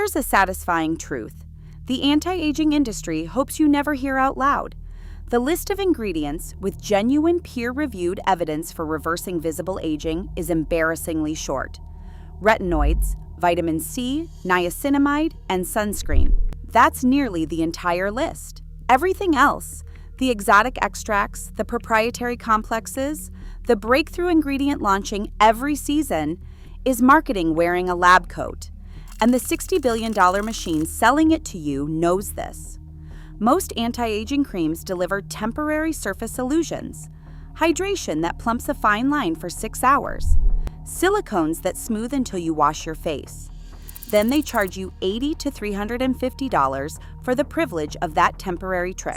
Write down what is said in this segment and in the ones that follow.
Here's a satisfying truth. The anti-aging industry hopes you never hear out loud. The list of ingredients with genuine peer-reviewed evidence for reversing visible aging is embarrassingly short. Retinoids, vitamin C, niacinamide, and sunscreen. That's nearly the entire list. Everything else, the exotic extracts, the proprietary complexes, the breakthrough ingredient launching every season, is marketing wearing a lab coat. And the $60 billion machine selling it to you knows this. Most anti-aging creams deliver temporary surface illusions, hydration that plumps a fine line for 6 hours, silicones that smooth until you wash your face. Then they charge you $80 to $350 for the privilege of that temporary trick.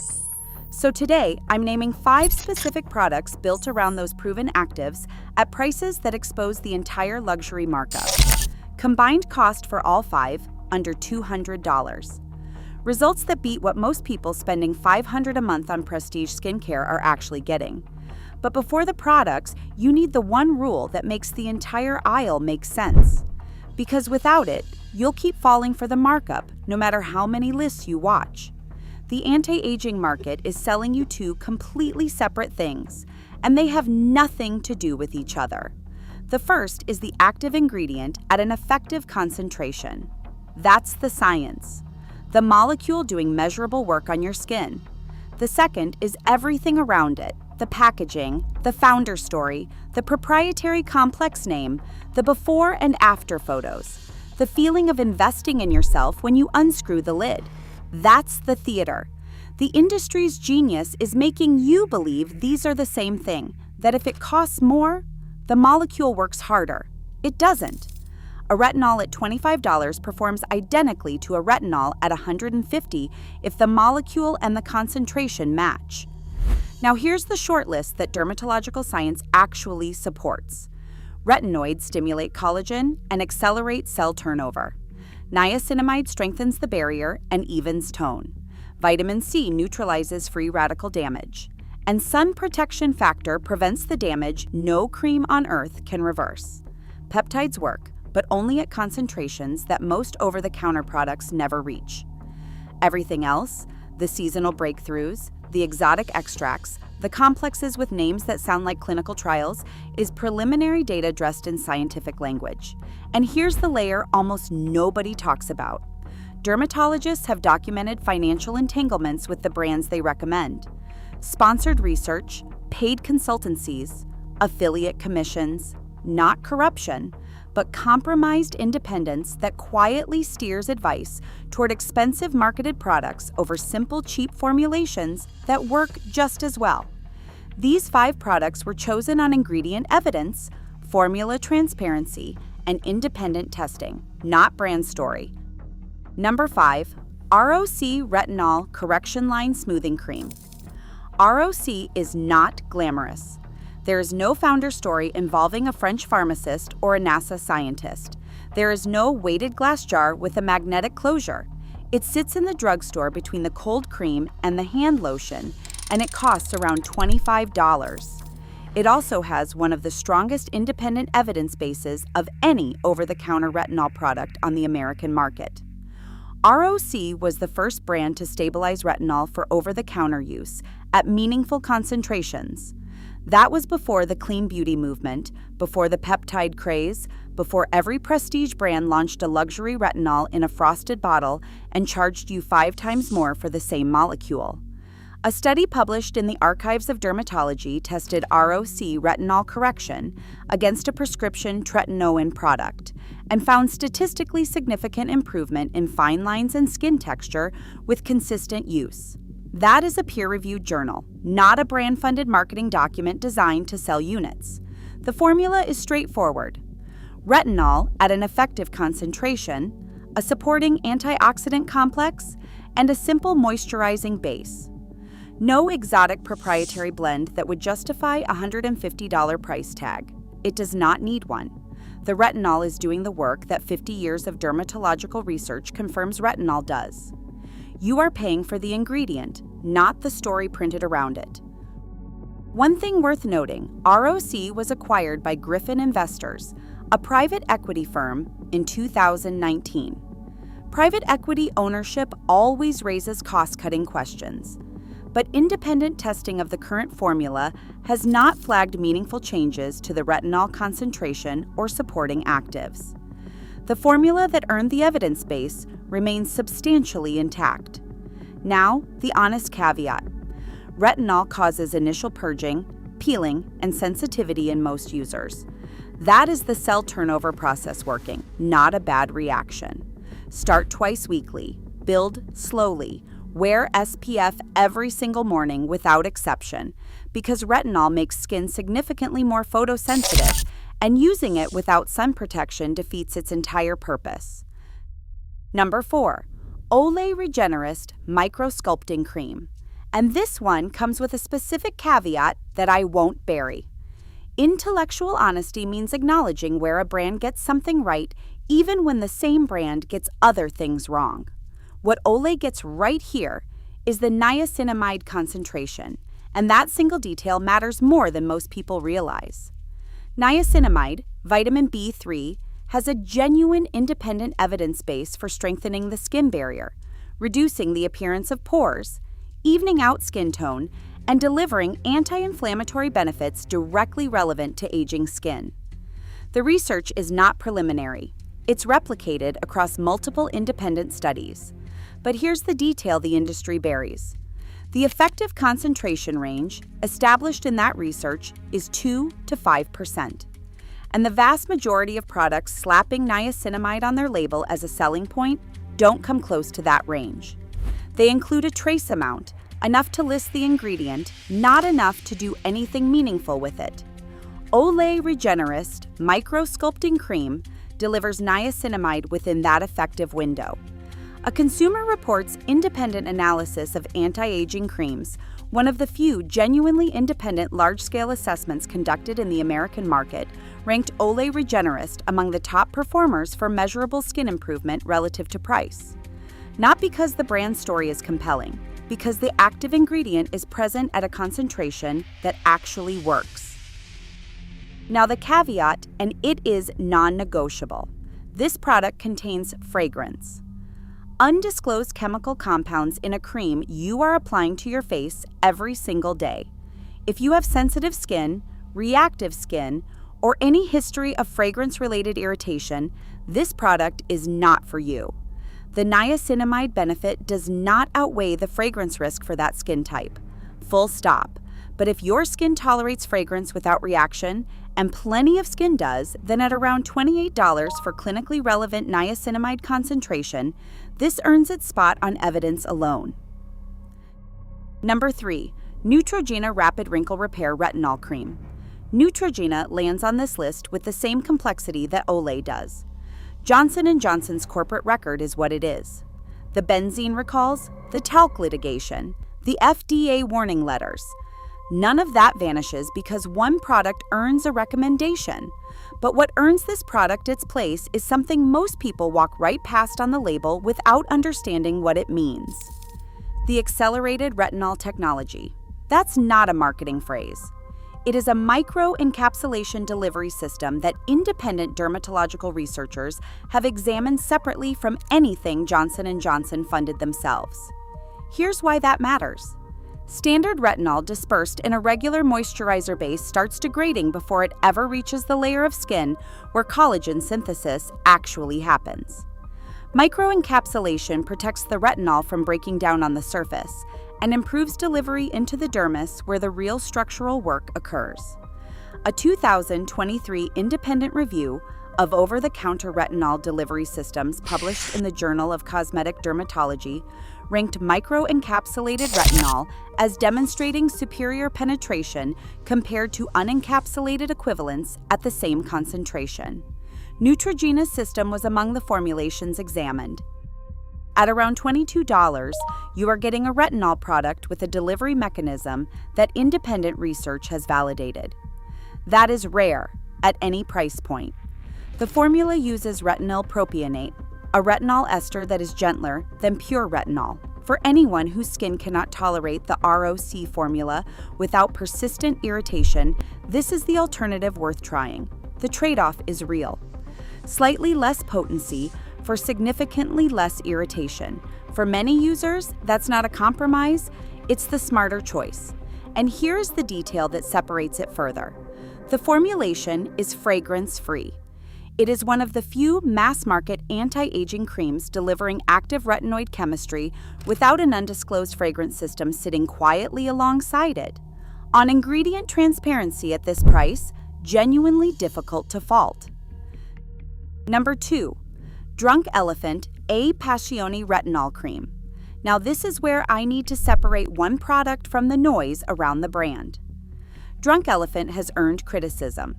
So today, I'm naming 5 specific products built around those proven actives at prices that expose the entire luxury markup. Combined cost for all 5, under $200. Results that beat what most people spending $500 a month on prestige skincare are actually getting. But before the products, you need the one rule that makes the entire aisle make sense. Because without it, you'll keep falling for the markup no matter how many lists you watch. The anti-aging market is selling you 2 completely separate things, and they have nothing to do with each other. The first is the active ingredient at an effective concentration. That's the science. The molecule doing measurable work on your skin. The second is everything around it, the packaging, the founder story, the proprietary complex name, the before and after photos, the feeling of investing in yourself when you unscrew the lid. That's the theater. The industry's genius is making you believe these are the same thing, that if it costs more, the molecule works harder. It doesn't. A retinol at $25 performs identically to a retinol at $150 if the molecule and the concentration match. Now here's the short list that dermatological science actually supports. Retinoids stimulate collagen and accelerate cell turnover. Niacinamide strengthens the barrier and evens tone. Vitamin C neutralizes free radical damage. And sun protection factor prevents the damage no cream on earth can reverse. Peptides work, but only at concentrations that most over-the-counter products never reach. Everything else, the seasonal breakthroughs, the exotic extracts, the complexes with names that sound like clinical trials, is preliminary data dressed in scientific language. And here's the layer almost nobody talks about. Dermatologists have documented financial entanglements with the brands they recommend. Sponsored research, paid consultancies, affiliate commissions, not corruption, but compromised independence that quietly steers advice toward expensive marketed products over simple, cheap formulations that work just as well. These 5 products were chosen on ingredient evidence, formula transparency, and independent testing, not brand story. Number 5, ROC Retinol Correction Line Smoothing Cream. ROC is not glamorous. There is no founder story involving a French pharmacist or a NASA scientist. There is no weighted glass jar with a magnetic closure. It sits in the drugstore between the cold cream and the hand lotion, and it costs around $25. It also has one of the strongest independent evidence bases of any over-the-counter retinol product on the American market. ROC was the first brand to stabilize retinol for over-the-counter use at meaningful concentrations. That was before the clean beauty movement, before the peptide craze, before every prestige brand launched a luxury retinol in a frosted bottle and charged you 5 times more for the same molecule. A study published in the Archives of Dermatology tested ROC retinol correction against a prescription tretinoin product and found statistically significant improvement in fine lines and skin texture with consistent use. That is a peer-reviewed journal, not a brand-funded marketing document designed to sell units. The formula is straightforward. Retinol at an effective concentration, a supporting antioxidant complex, and a simple moisturizing base. No exotic proprietary blend that would justify a $150 price tag. It does not need one. The retinol is doing the work that 50 years of dermatological research confirms retinol does. You are paying for the ingredient, not the story printed around it. One thing worth noting, ROC was acquired by Griffin Investors, a private equity firm, in 2019. Private equity ownership always raises cost-cutting questions, but independent testing of the current formula has not flagged meaningful changes to the retinol concentration or supporting actives. The formula that earned the evidence base remains substantially intact. Now, the honest caveat. Retinol causes initial purging, peeling, and sensitivity in most users. That is the cell turnover process working, not a bad reaction. Start twice weekly, build slowly, wear SPF every single morning without exception, because retinol makes skin significantly more photosensitive, and using it without sun protection defeats its entire purpose. Number 4, Olay Regenerist Micro-Sculpting Cream. And this one comes with a specific caveat that I won't bury. Intellectual honesty means acknowledging where a brand gets something right even when the same brand gets other things wrong. What Olay gets right here is the niacinamide concentration, and that single detail matters more than most people realize. Niacinamide, vitamin B3, has a genuine independent evidence base for strengthening the skin barrier, reducing the appearance of pores, evening out skin tone, and delivering anti-inflammatory benefits directly relevant to aging skin. The research is not preliminary. It's replicated across multiple independent studies. But here's the detail the industry buries. The effective concentration range, established in that research, is 2 to 5%. And the vast majority of products slapping niacinamide on their label as a selling point don't come close to that range. They include a trace amount, enough to list the ingredient, not enough to do anything meaningful with it. Olay Regenerist Micro-Sculpting Cream delivers niacinamide within that effective window. A Consumer Reports independent analysis of anti-aging creams, one of the few genuinely independent large-scale assessments conducted in the American market, ranked Olay Regenerist among the top performers for measurable skin improvement relative to price. Not because the brand story is compelling, because the active ingredient is present at a concentration that actually works. Now the caveat, and it is non-negotiable. This product contains fragrance. Undisclosed chemical compounds in a cream you are applying to your face every single day. If you have sensitive skin, reactive skin, or any history of fragrance-related irritation, this product is not for you. The niacinamide benefit does not outweigh the fragrance risk for that skin type. Full stop. But if your skin tolerates fragrance without reaction, and plenty of skin does, then at around $28 for clinically relevant niacinamide concentration, this earns its spot on evidence alone. Number 3, Neutrogena Rapid Wrinkle Repair Retinol Cream. Neutrogena lands on this list with the same complexity that Olay does. Johnson & Johnson's corporate record is what it is. The benzene recalls, the talc litigation, the FDA warning letters. None of that vanishes because one product earns a recommendation. But what earns this product its place is something most people walk right past on the label without understanding what it means. The accelerated retinol technology. That's not a marketing phrase. It is a micro-encapsulation delivery system that independent dermatological researchers have examined separately from anything Johnson & Johnson funded themselves. Here's why that matters. Standard retinol dispersed in a regular moisturizer base starts degrading before it ever reaches the layer of skin where collagen synthesis actually happens. Microencapsulation protects the retinol from breaking down on the surface and improves delivery into the dermis where the real structural work occurs. A 2023 independent review of over-the-counter retinol delivery systems published in the Journal of Cosmetic Dermatology ranked microencapsulated retinol as demonstrating superior penetration compared to unencapsulated equivalents at the same concentration. Neutrogena's system was among the formulations examined. At around $22, you are getting a retinol product with a delivery mechanism that independent research has validated. That is rare at any price point. The formula uses retinol propionate, a retinol ester that is gentler than pure retinol. For anyone whose skin cannot tolerate the ROC formula without persistent irritation, this is the alternative worth trying. The trade-off is real. Slightly less potency for significantly less irritation. For many users, that's not a compromise, it's the smarter choice. And here's the detail that separates it further. The formulation is fragrance-free. It is one of the few mass-market anti-aging creams delivering active retinoid chemistry without an undisclosed fragrance system sitting quietly alongside it. On ingredient transparency at this price, genuinely difficult to fault. Number 2. Drunk Elephant A Passione Retinol Cream. Now this is where I need to separate one product from the noise around the brand. Drunk Elephant has earned criticism.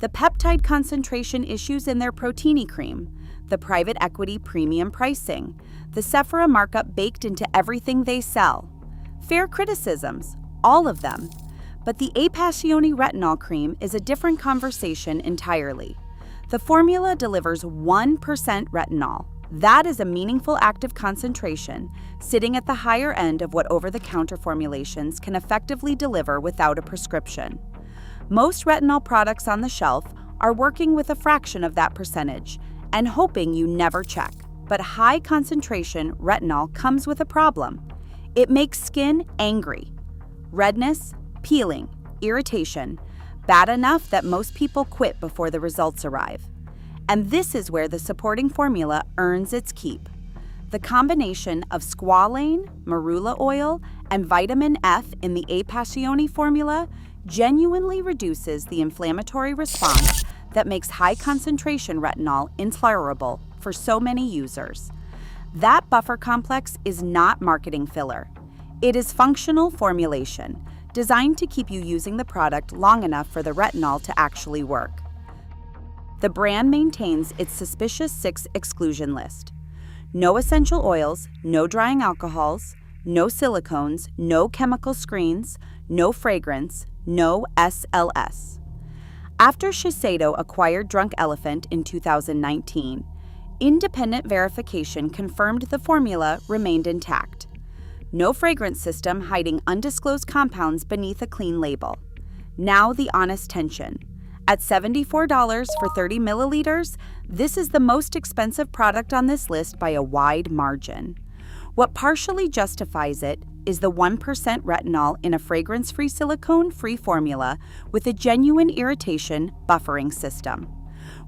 The peptide concentration issues in their Protini cream, the private equity premium pricing, the Sephora markup baked into everything they sell. Fair criticisms, all of them. But the A Passione Retinol Cream is a different conversation entirely. The formula delivers 1% retinol. That is a meaningful active concentration, sitting at the higher end of what over-the-counter formulations can effectively deliver without a prescription. Most retinol products on the shelf are working with a fraction of that percentage and hoping you never check. But high concentration retinol comes with a problem. It makes skin angry. Redness, peeling, irritation, bad enough that most people quit before the results arrive. And this is where the supporting formula earns its keep. The combination of squalane, marula oil, and vitamin F in the A Passione formula genuinely reduces the inflammatory response that makes high-concentration retinol intolerable for so many users. That buffer complex is not marketing filler. It is functional formulation, designed to keep you using the product long enough for the retinol to actually work. The brand maintains its suspicious 6 exclusion list. No essential oils, no drying alcohols, no silicones, no chemical screens, no fragrance, no SLS. After Shiseido acquired Drunk Elephant in 2019, independent verification confirmed the formula remained intact. No fragrance system hiding undisclosed compounds beneath a clean label. Now the honest tension. At $74 for 30 milliliters, this is the most expensive product on this list by a wide margin. What partially justifies it is the 1% retinol in a fragrance-free silicone-free formula with a genuine irritation buffering system.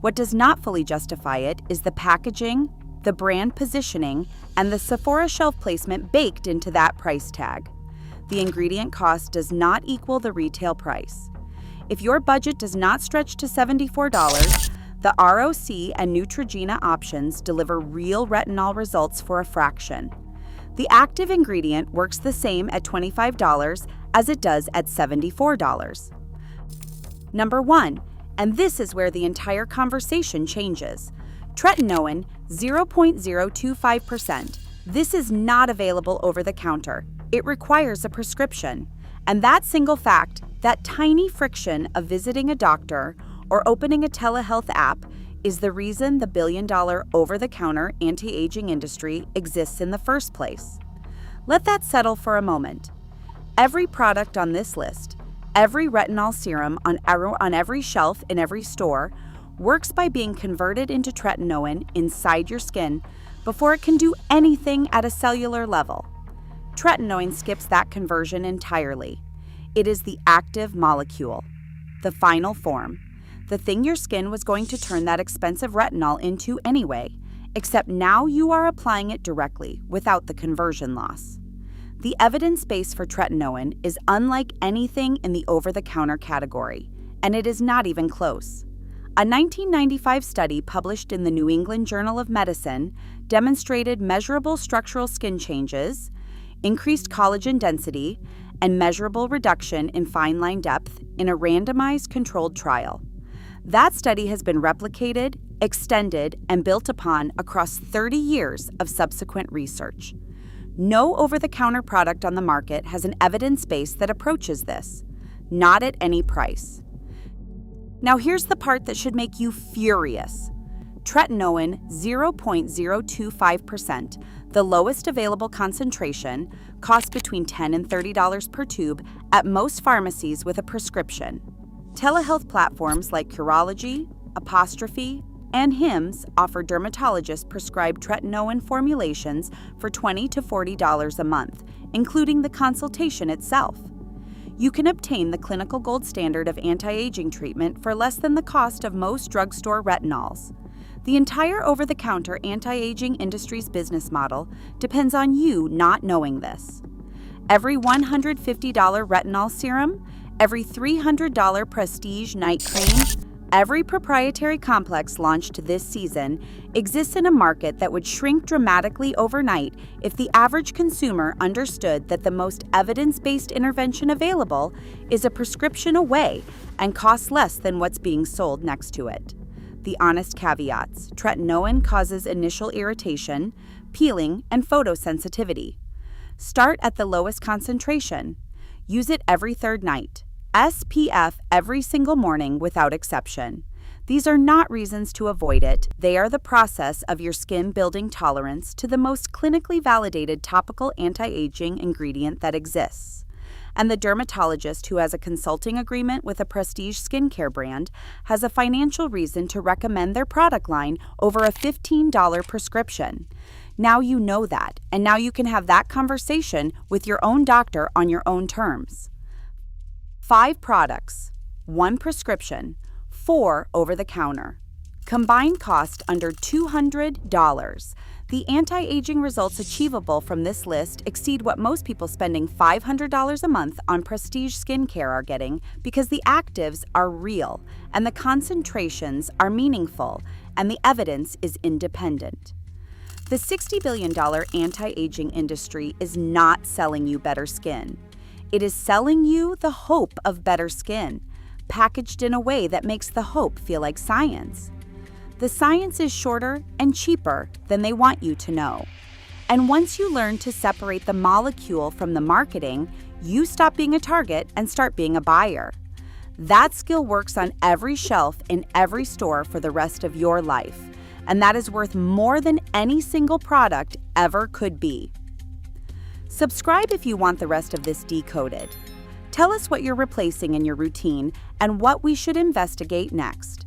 What does not fully justify it is the packaging, the brand positioning, and the Sephora shelf placement baked into that price tag. The ingredient cost does not equal the retail price. If your budget does not stretch to $74, the ROC and Neutrogena options deliver real retinol results for a fraction. The active ingredient works the same at $25 as it does at $74. Number 1, and this is where the entire conversation changes. Tretinoin 0.025%. This is not available over the counter. It requires a prescription. And that single fact, that tiny friction of visiting a doctor or opening a telehealth app, is the reason the billion-dollar over-the-counter anti-aging industry exists in the first place. Let that settle for a moment. Every product on this list, every retinol serum on every shelf in every store, works by being converted into tretinoin inside your skin before it can do anything at a cellular level. Tretinoin skips that conversion entirely. It is the active molecule, the final form. The thing your skin was going to turn that expensive retinol into anyway, except now you are applying it directly without the conversion loss. The evidence base for tretinoin is unlike anything in the over-the-counter category, and it is not even close. A 1995 study published in the New England Journal of Medicine demonstrated measurable structural skin changes, increased collagen density, and measurable reduction in fine line depth in a randomized controlled trial. That study has been replicated, extended, and built upon across 30 years of subsequent research. No over-the-counter product on the market has an evidence base that approaches this, not at any price. Now here's the part that should make you furious. Tretinoin 0.025%, the lowest available concentration, costs between $10 and $30 per tube at most pharmacies with a prescription. Telehealth platforms like Curology, Apostrophe, and Hims offer dermatologist-prescribed tretinoin formulations for $20 to $40 a month, including the consultation itself. You can obtain the clinical gold standard of anti-aging treatment for less than the cost of most drugstore retinols. The entire over-the-counter anti-aging industry's business model depends on you not knowing this. Every $150 retinol serum, every $300 prestige night cream, every proprietary complex launched this season exists in a market that would shrink dramatically overnight if the average consumer understood that the most evidence-based intervention available is a prescription away and costs less than what's being sold next to it. The honest caveats: tretinoin causes initial irritation, peeling, and photosensitivity. Start at the lowest concentration. Use it every third night. SPF every single morning without exception. These are not reasons to avoid it. They are the process of your skin building tolerance to the most clinically validated topical anti-aging ingredient that exists. And the dermatologist who has a consulting agreement with a prestige skincare brand has a financial reason to recommend their product line over a $15 prescription. Now you know that, and now you can have that conversation with your own doctor on your own terms. 5 products, 1 prescription, 4 over-the-counter. Combined cost under $200. The anti-aging results achievable from this list exceed what most people spending $500 a month on prestige skincare are getting because the actives are real, and the concentrations are meaningful, and the evidence is independent. The $60 billion anti-aging industry is not selling you better skin. It is selling you the hope of better skin, packaged in a way that makes the hope feel like science. The science is shorter and cheaper than they want you to know. And once you learn to separate the molecule from the marketing, you stop being a target and start being a buyer. That skill works on every shelf in every store for the rest of your life, and that is worth more than any single product ever could be. Subscribe if you want the rest of this decoded. Tell us what you're replacing in your routine and what we should investigate next.